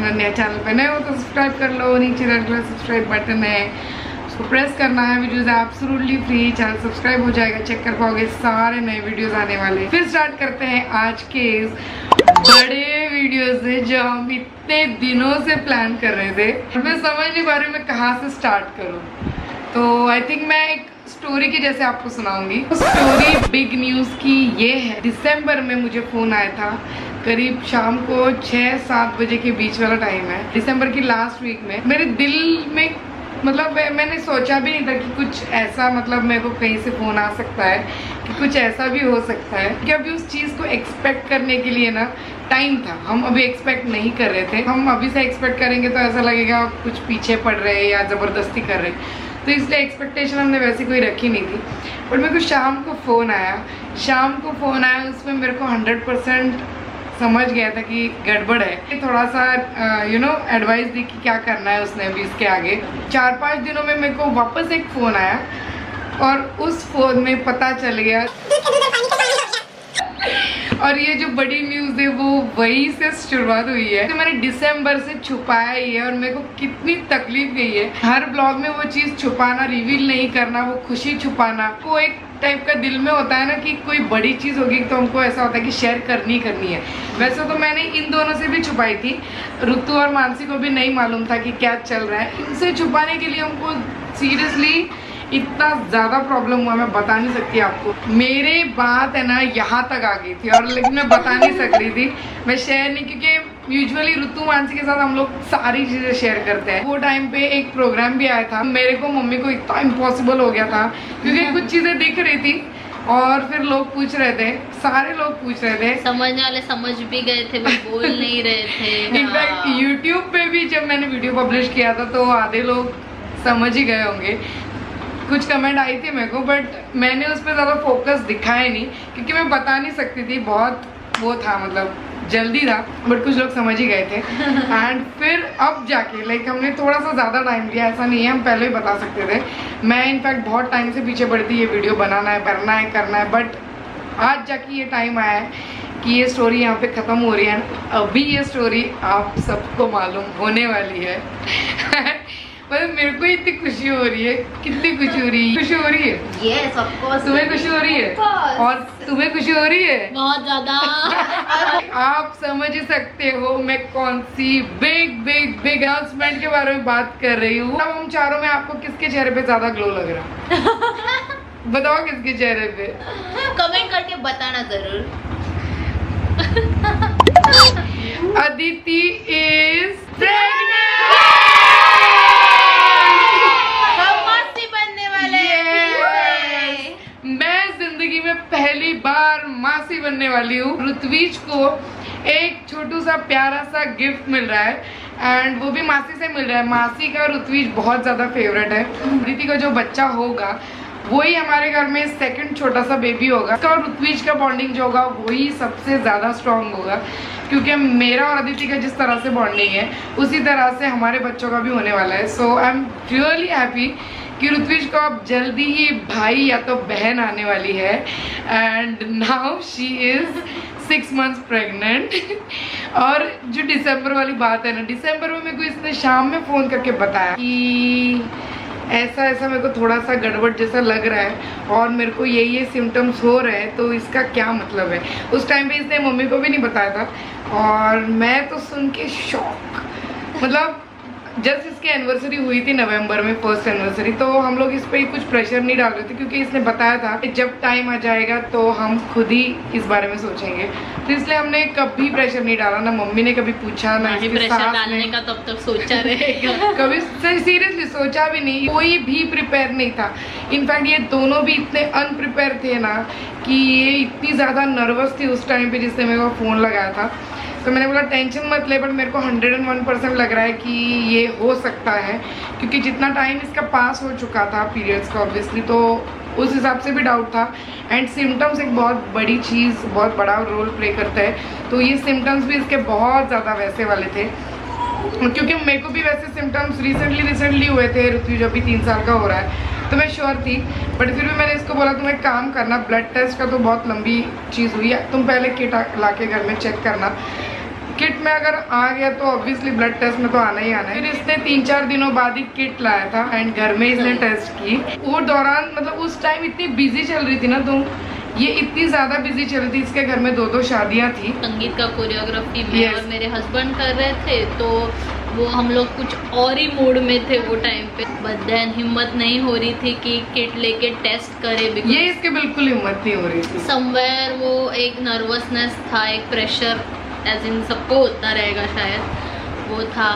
अगर नया चैनल पर नए हो तो सब्सक्राइब कर लो, नीचे रेड कलर सब्सक्राइब बटन है उसको प्रेस करना है। Videos absolutely free, channel subscribe हो जाएगा, चेक कर पाओगे सारे नए वीडियोस आने वाले। फिर स्टार्ट करते हैं आज के इस बड़े वीडियो से जो हम इतने दिनों से प्लान कर रहे थे। मैं समझ नहीं पा रही मैं कहाँ से स्टार्ट करूँ। तो आई थिंक मैं एक स्टोरी की जैसे आपको सुनाऊंगी। स्टोरी बिग न्यूज़ की ये है, दिसंबर में मुझे फ़ोन आया था, करीब शाम को 6-7 बजे के बीच वाला टाइम है, दिसंबर की लास्ट वीक में। मेरे दिल में मतलब मैंने सोचा भी नहीं था कि कुछ ऐसा मतलब मेरे को कहीं से फ़ोन आ सकता है, कि कुछ ऐसा भी हो सकता है। कि अभी उस चीज़ को एक्सपेक्ट करने के लिए ना टाइम था, हम अभी एक्सपेक्ट नहीं कर रहे थे। हम अभी से एक्सपेक्ट करेंगे तो ऐसा लगेगा कुछ पीछे पड़ रहे हैं या ज़बरदस्ती कर रहे हैं, तो इसलिए एक्सपेक्टेशन हमने वैसी कोई रखी नहीं थी। बट मेरे को शाम को फ़ोन आया, उसमें मेरे को 100% समझ गया था कि गड़बड़ है। थोड़ा सा एडवाइस दी कि क्या करना है उसने भी इसके आगे। 4-5 दिनों में मेरे को वापस एक फ़ोन आया और उस फ़ोन में पता चल गया और ये जो बड़ी न्यूज़ है वो वही से शुरुआत हुई है। तो मैंने दिसंबर से छुपाया ही है और मेरे को कितनी तकलीफ गई है। हर ब्लॉग में वो चीज़ छुपाना, रिवील नहीं करना, वो खुशी छुपाना, वो एक टाइप का दिल में होता है ना कि कोई बड़ी चीज़ होगी तो हमको ऐसा होता है कि शेयर करनी है। वैसे तो मैंने इन दोनों से भी छुपाई थी, ऋतु और मानसी को भी नहीं मालूम था कि क्या चल रहा है। इनसे छुपाने के लिए हमको सीरियसली इतना ज़्यादा प्रॉब्लम हुआ, मैं बता नहीं सकती आपको। मेरे बात है ना यहाँ तक आ गई थी और लेकिन मैं बता नहीं सक रही थी, मैं शेयर नहीं, क्योंकि यूजुअली ऋतु मानसी के साथ हम लोग सारी चीज़ें शेयर करते हैं। वो टाइम पे एक प्रोग्राम भी आया था, मेरे को मम्मी को इतना इम्पॉसिबल हो गया था क्योंकि कुछ चीज़ें दिख रही थी और फिर लोग पूछ रहे थे, सारे लोग पूछ रहे थे, समझने वाले समझ भी गए थे, वो बोल नहीं रहे थे। इनफैक्ट यूट्यूब पे भी जब मैंने वीडियो पब्लिश किया था तो आधे लोग समझ ही गए होंगे। कुछ कमेंट आई थी मेरे को, बट मैंने उस पर ज़्यादा फोकस दिखाया नहीं क्योंकि मैं बता नहीं सकती थी, बहुत वो था, मतलब जल्दी था। बट कुछ लोग समझ ही गए थे। एंड फिर अब जाके लाइक हमने थोड़ा सा ज़्यादा टाइम लिया, ऐसा नहीं है, हम पहले ही बता सकते थे। मैं इनफैक्ट बहुत टाइम से पीछे पड़ी थी, ये वीडियो बनाना है, करना है, करना है, बट आज जाके ये टाइम आया है कि ये स्टोरी यहाँ पे ख़त्म हो रही है। अभी ये स्टोरी आप सबको मालूम होने वाली है। मतलब मेरे को इतनी खुशी हो रही है, कितनी खुशी हो रही है, खुशी हो रही है। Yes, of course. तुम्हें खुशी हो रही है और तुम्हें खुशी हो रही है बहुत ज्यादा। आप समझ ही सकते हो मैं कौन सी बिग अनाउंसमेंट के बारे में बात कर रही हूँ। अब हम चारों में आपको किसके चेहरे पे ज्यादा ग्लो लग रहा है? बताओ किसके चेहरे पे, कमेंट करके बताना जरूर। Aditi is pregnant. मैं जिंदगी में पहली बार मासी बनने वाली हूँ। ऋत्विज को एक छोटू सा प्यारा सा गिफ्ट मिल रहा है एंड वो भी मासी से मिल रहा है। मासी का ऋत्विज बहुत ज़्यादा फेवरेट है। अदिति का जो बच्चा होगा वही हमारे घर में सेकंड छोटा सा बेबी होगा। उसका और ऋत्विज का बॉन्डिंग जो होगा वही सबसे ज़्यादा स्ट्रॉन्ग होगा, क्योंकि मेरा और अदिति का जिस तरह से बॉन्डिंग है उसी तरह से हमारे बच्चों का भी होने वाला है। सो आई एम रियली हैप्पी कि ऋत्विज को अब जल्दी ही भाई या तो बहन आने वाली है and now she is 6 months pregnant. और जो दिसंबर वाली बात है ना, दिसंबर में मेरे को इसने शाम में फ़ोन करके बताया कि ऐसा मेरे को थोड़ा सा गड़बड़ जैसा लग रहा है और मेरे को ये सिम्टम्स हो रहे हैं, तो इसका क्या मतलब है। उस टाइम पे इसने मम्मी को भी नहीं बताया था और मैं तो सुन के शॉक, मतलब जस्ट इसकी एनिवर्सरी हुई थी नवंबर में, फर्स्ट एनिवर्सरी, तो हम लोग इस पर कुछ प्रेशर नहीं डाल रहे थे क्योंकि इसने बताया था कि जब टाइम आ जाएगा तो हम खुद ही इस बारे में सोचेंगे। तो इसलिए हमने कभी प्रेशर नहीं डाला, ना मम्मी ने कभी पूछा, ना प्रेशर डालने का तब तक सोचा रहेगा। कभी सीरियसली सोचा भी नहीं, कोई भी प्रिपेयर नहीं था। इनफैक्ट ये दोनों भी इतने अनप्रिपेयर थे ना कि ये इतनी ज़्यादा नर्वस थी उस टाइम पे जिसने मेरे को फ़ोन लगाया था। तो मैंने बोला टेंशन मत ले, बट मेरे को 101% लग रहा है कि ये हो सकता है क्योंकि जितना टाइम इसका पास हो चुका था पीरियड्स का ऑब्वियसली, तो उस हिसाब से भी डाउट था। एंड सिम्टम्स एक बहुत बड़ी चीज़, बहुत बड़ा रोल प्ले करता है। तो ये सिम्टम्स भी इसके बहुत ज़्यादा वैसे वाले थे क्योंकि मेरे को भी वैसे सिम्टम्स रिसेंटली हुए थे। ऋत्विज अभी 3 साल का हो रहा है तो मैं श्योर थी, बट फिर भी मैंने इसको बोला तुम एक काम करना, ब्लड टेस्ट का तो बहुत लंबी चीज़ हुई है, तुम पहले किट ला के घर में चेक करना। किट में अगर आ गया तो ऑब्वियसली ब्लड टेस्ट में तो आना ही आना है। फिर इसने 3-4 दिनों बाद ही किट लाया था एंड घर में इसने टेस्ट की। वो दौरान मतलब उस टाइम इतनी बिजी चल रही थी ना, तो ये इतनी ज्यादा बिजी चल रही थी, इसके घर में 2-2 शादियां थी। संगीत का कोरियोग्राफी में और मेरे हस्बैंड कर रहे थे, तो वो हम लोग कुछ और ही मूड में थे वो टाइम पे। बट देन हिम्मत नहीं हो रही थी कि किट लेके टेस्ट करे। ये इसके बिल्कुल हिम्मत नहीं हो रही थी। समवेयर वो एक नर्वसनेस था, एक प्रेशर, एज इन सबको होता रहेगा शायद, वो था।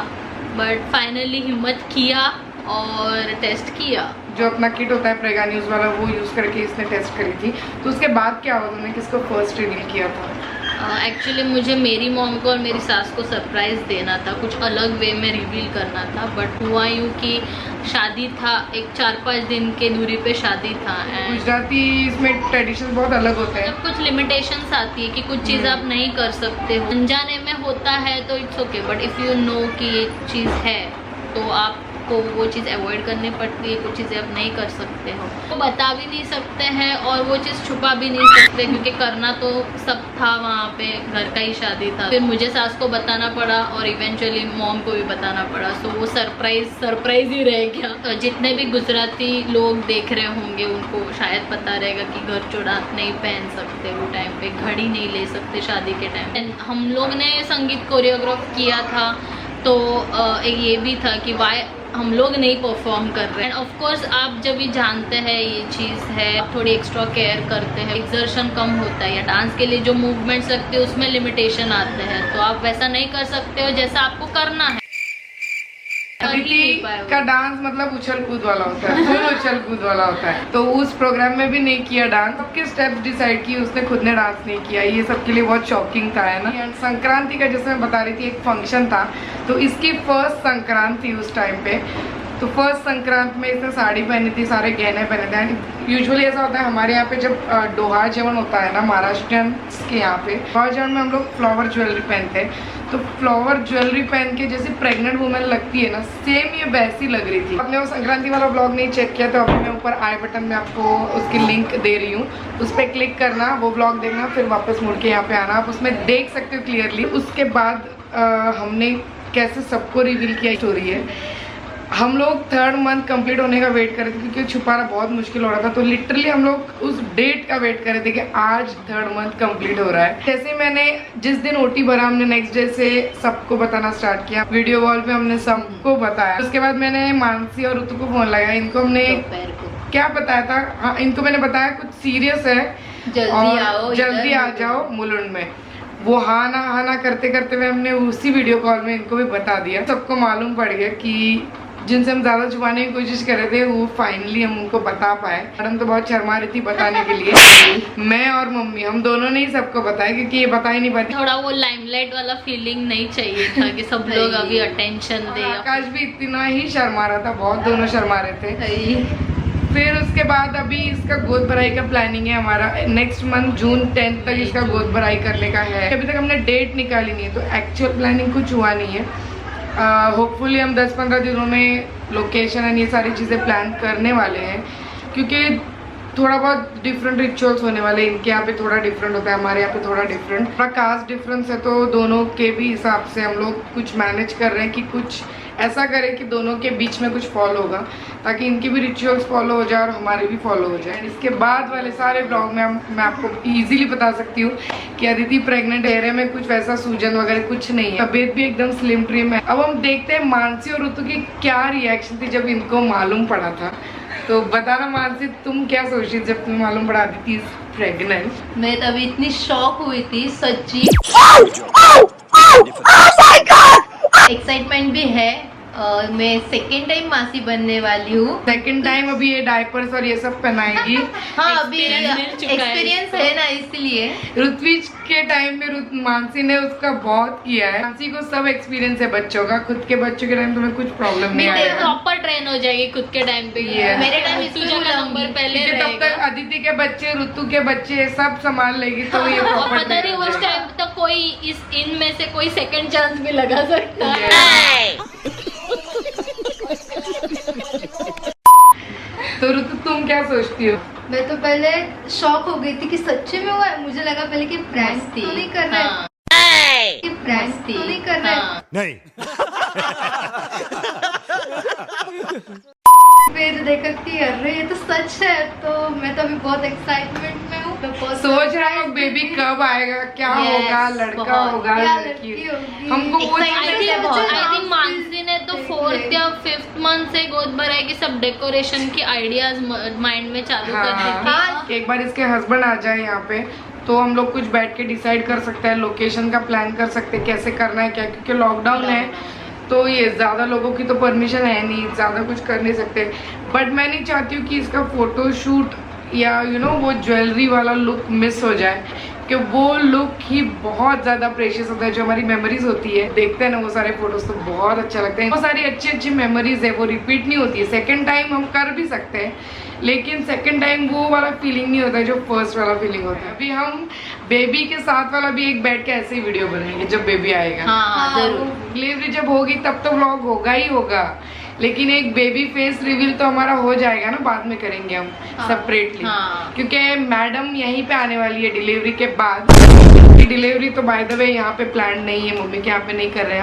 बट फाइनली हिम्मत किया और टेस्ट किया। जो अपना किट होता है प्रेगा न्यूज वाला, वो यूज करके इसने टेस्ट करी थी। तो उसके बाद क्या हुआ, तुमने किसको फर्स्ट रिवील किया था? एक्चुअली मुझे मेरी मॉम को और मेरी सास को सरप्राइज देना था, कुछ अलग वे में रिवील करना था। बट हुआ यूँ कि शादी था, एक 4-5 दिन के दूरी पे शादी था। गुजराती इसमें ट्रेडिशन बहुत अलग होते हैं। कुछ लिमिटेशंस आती है कि कुछ चीज़ आप नहीं कर सकते हो। अनजाने में होता है तो it's okay, but if you know कि ये चीज़ है तो आपको वो चीज़ अवॉइड करनी पड़ती है। कुछ चीज़ें आप नहीं कर सकते हो, वो बता भी नहीं सकते हैं और वो चीज़ छुपा भी नहीं सकते, क्योंकि करना तो सब था वहाँ पे, घर का ही शादी था। फिर मुझे सास को बताना पड़ा और इवेंचुअली मॉम को भी बताना पड़ा। सो वो सरप्राइज ही रह गया। तो जितने भी गुजराती लोग देख रहे होंगे उनको शायद पता रहेगा कि घर चूड़ा नहीं पहन सकते वो टाइम पे, घड़ी नहीं ले सकते शादी के टाइम। हम लोग ने संगीत कोरियोग्राफ किया था, तो एक ये भी था कि वाई हम लोग नहीं परफॉर्म कर रहे हैं। एंड ऑफ कोर्स आप जब भी जानते हैं ये चीज़ है, आप थोड़ी एक्स्ट्रा केयर करते हैं, एक्सर्शन कम होता है, या डांस के लिए जो मूवमेंट्स लगते हैं उसमें लिमिटेशन आते हैं, तो आप वैसा नहीं कर सकते हो जैसा आपको करना है। अदिति का डांस मतलब उछल कूद वाला होता है, फुल उछल कूद वाला होता है। तो उस प्रोग्राम में भी नहीं किया डांस। सबके स्टेप्स डिसाइड किए, उसने खुद ने डांस नहीं किया। ये सबके लिए बहुत शॉकिंग था, है ना। संक्रांति का जैसे मैं बता रही थी, एक फंक्शन था, तो इसकी फर्स्ट संक्रांति थी उस टाइम पे। तो फर्स्ट संक्रांत में इसने साड़ी पहनी थी, सारे गहने पहने थे। यूजुअली ऐसा होता है हमारे यहाँ पे जब डोहार जेवन होता है ना, महाराष्ट्रियन के यहाँ पे डोहार जेवन में हम लोग फ्लावर ज्वेलरी पहनते हैं। तो फ्लावर ज्वेलरी पहन के जैसे प्रेग्नेंट वुमेन लगती है ना, सेम ये वैसी लग रही थी। आपने वो संक्रांति वाला ब्लॉग नहीं चेक किया तो अभी मैं ऊपर आई बटन में आपको उसकी लिंक दे रही हूँ, उस पर क्लिक करना, वो ब्लॉग देखना, फिर वापस मुड़ के यहाँ पे आना, आप उसमें देख सकते हो क्लियरली। उसके बाद हमने कैसे सबको रिवील किया स्टोरी है। हम लोग 3rd मंथ कंप्लीट होने का वेट कर रहे थे, क्योंकि छुपाना बहुत मुश्किल हो रहा था। तो लिटरली हम लोग उस डेट का वेट कर रहे थे कि आज 3rd मंथ कंप्लीट हो रहा है। जैसे मैंने जिस दिन ओटी भरा, हमने नेक्स्ट डे से सबको बताना स्टार्ट किया, वीडियो कॉल पे हमने सबको बताया। उसके बाद मैंने मानसी और ऋतु को फोन लगाया। इनको हमने क्या बताया था, हाँ इनको मैंने बताया कुछ सीरियस है, जल्दी आ जाओ मुलुंड में। वो हाँ ना करते करते हुए हमने उसी वीडियो कॉल में इनको भी बता दिया। सबको मालूम पड़ गया कि जिनसे हम ज़्यादा छुपाने की कोशिश कर रहे थे वो फाइनली हम उनको बता पाए। मैडम तो बहुत शर्मा रही थी बताने के लिए। मैं और मम्मी हम दोनों ने ही सबको बताया, क्योंकि ये बता ही नहीं पाती। थोड़ा वो लाइमलाइट वाला फीलिंग नहीं चाहिए था कि सब लोग अभी अटेंशन दे। आकाश भी इतना ही शर्मा रहा था, बहुत दोनों शर्मा रहे थे। फिर उसके बाद अभी इसका गोद भराई का प्लानिंग है हमारा। नेक्स्ट मंथ जून 10 तक इसका गोद भराई करने का है। अभी तक हमने डेट निकाली नहीं है, तो एक्चुअल प्लानिंग कुछ हुआ नहीं है। होपफुली हम 10-15 दिनों में लोकेशन एंड ये सारी चीज़ें प्लान करने वाले हैं, क्योंकि थोड़ा बहुत डिफरेंट रिचुअल्स होने वाले। इनके यहाँ पे थोड़ा डिफरेंट होता है, हमारे यहाँ पे थोड़ा डिफरेंट। थोड़ा कास्ट डिफरेंस है, तो दोनों के भी हिसाब से हम लोग कुछ मैनेज कर रहे हैं कि कुछ ऐसा करें कि दोनों के बीच में कुछ फॉलो होगा, ताकि इनके भी रिचुअल्स फॉलो हो जाए और हमारे भी फॉलो हो जाए। इसके बाद वाले सारे ब्लॉग में मैं आपको इजीली बता सकती हूँ कि अदिति प्रेग्नेंट है, में कुछ वैसा सूजन वगैरह कुछ नहीं है, तबीयत भी एकदम स्लिम ट्रिम है। अब हम देखते हैं मानसी और ऋतु की क्या रिएक्शन थी जब इनको मालूम पड़ा था। तो बताना मानसी, तुम क्या सोच रही जब तुम्हें मालूम पड़ा अदिति प्रेग्नेंट? मैं तभी इतनी शॉक हुई थी सच्ची। एक्साइटमेंट भी है। मैं सेकेंड टाइम मासी बनने वाली हूँ। सेकेंड टाइम अभी ये डायपर्स और ये सब पहनाएगी। हाँ अभी एक्सपीरियंस है ना, इसलिए। ऋत्विज के टाइम में मानसी ने उसका बहुत किया है। मानसी को सब एक्सपीरियंस है बच्चों का। खुद के बच्चों के टाइम तुम्हें कुछ प्रॉब्लम नहीं आएगा। प्रॉपर ट्रेन हो जाएगी खुद के टाइम पे। मेरे टाइम नंबर पहले तब तक अदिति के बच्चे, ऋतु के बच्चे सब संभाल लेगी, तो ये प्रॉपर। पता नहीं उस टाइम तक कोई इनमें से कोई सेकंड चांस भी लगा सकता है। तो ऋतु तुम क्या सोचती हो? मैं तो पहले शॉक हो गई थी कि सच्चे में हुआ है। मुझे लगा पहले कि प्रैंक तो नहीं कर रहे हैं। प्रैंक तो नहीं कर रहे? नहीं। फिर देखा कि अरे ये तो सच है, तो मैं तो अभी बहुत एक्साइटमेंट में हूँ। सोच रहा हूँ बेबी कब आएगा, क्या होगा, लड़का होगा क्या लड़की होगी। हमको वो आई थिंक मानसी ने तो 4th या 5th मंथ से गोद भराई की सब डेकोरेशन की आइडियाज माइंड में चालू कर दी थी। हाँ। एक बार इसके हस्बैंड आ जाए यहाँ पे तो हम लोग कुछ बैठ के डिसाइड कर सकते हैं, लोकेशन का प्लान कर सकते हैं, कैसे करना है क्या, क्योंकि लॉकडाउन है तो ये ज़्यादा लोगों की तो परमिशन है नहीं, ज़्यादा कुछ कर नहीं सकते। बट मैं नहीं चाहती हूँ कि इसका फोटोशूट या वो ज्वेलरी वाला लुक मिस हो जाए, कि वो लुक ही बहुत ज़्यादा प्रेशियस होता है। जो हमारी मेमोरीज होती है, देखते हैं ना वो सारे फोटोज तो बहुत अच्छा लगता है। वो सारी अच्छी अच्छी मेमोरीज है, वो रिपीट नहीं होती है। सेकेंड टाइम हम कर भी सकते हैं, लेकिन सेकेंड टाइम वो वाला फीलिंग नहीं होता है जो फर्स्ट वाला फीलिंग होता है। अभी हम बेबी के साथ वाला भी एक बैठ के ऐसे ही वीडियो बनाएंगे जब बेबी आएगा। हाँ जरूर। डिलीवरी जब होगी तब तो व्लॉग होगा ही होगा, लेकिन एक बेबी फेस रिवील तो हमारा हो जाएगा ना, बाद में करेंगे हम सेपरेटली। क्योंकि मैडम यहीं पे आने वाली है डिलीवरी के बाद। डिलीवरी तो बाय द वे यहाँ पे प्लान नहीं है, मम्मी के यहाँ पे नहीं कर रहे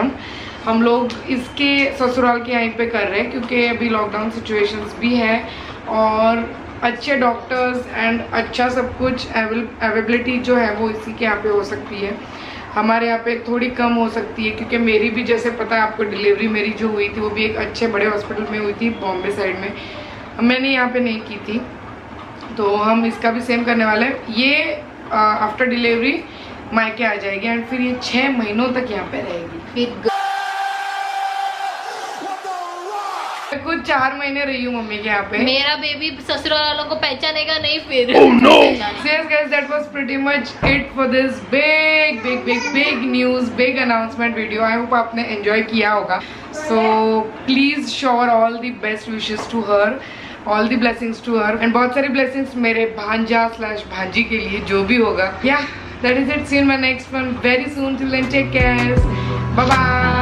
हम लोग इसके ससुराल के यहीं पे कर रहे हैं, क्योंकि अभी लॉकडाउन सिचुएशंस भी है और अच्छे डॉक्टर्स एंड अच्छा सब कुछ अवेलेबिलिटी जो है वो इसी के यहाँ पे हो सकती है। हमारे यहाँ पे थोड़ी कम हो सकती है, क्योंकि मेरी भी जैसे पता है आपको डिलीवरी मेरी जो हुई थी वो भी एक अच्छे बड़े हॉस्पिटल में हुई थी, बॉम्बे साइड में। मैंने यहाँ पे नहीं की थी, तो हम इसका भी सेम करने वाले हैं। ये आफ्टर डिलीवरी मायके आ जाएगी एंड फिर ये 6 महीनों तक यहाँ पे रहेगी। फिर कुछ 4 महीने रही हूँ मम्मी के यहाँ पे। मेरा बेबी ससुराल वालों को पहचानेगा नहीं फिर। So yes guys, that was pretty much it for this big news, big announcement video. I hope आपने enjoy किया होगा. So please show all the best wishes to her, all the blessings to her, and बहुत सारी blessings मेरे भांजा / भांजी के लिए जो भी होगा. Yeah, that is it. See you in my next one very soon. Till then, take care. Bye bye.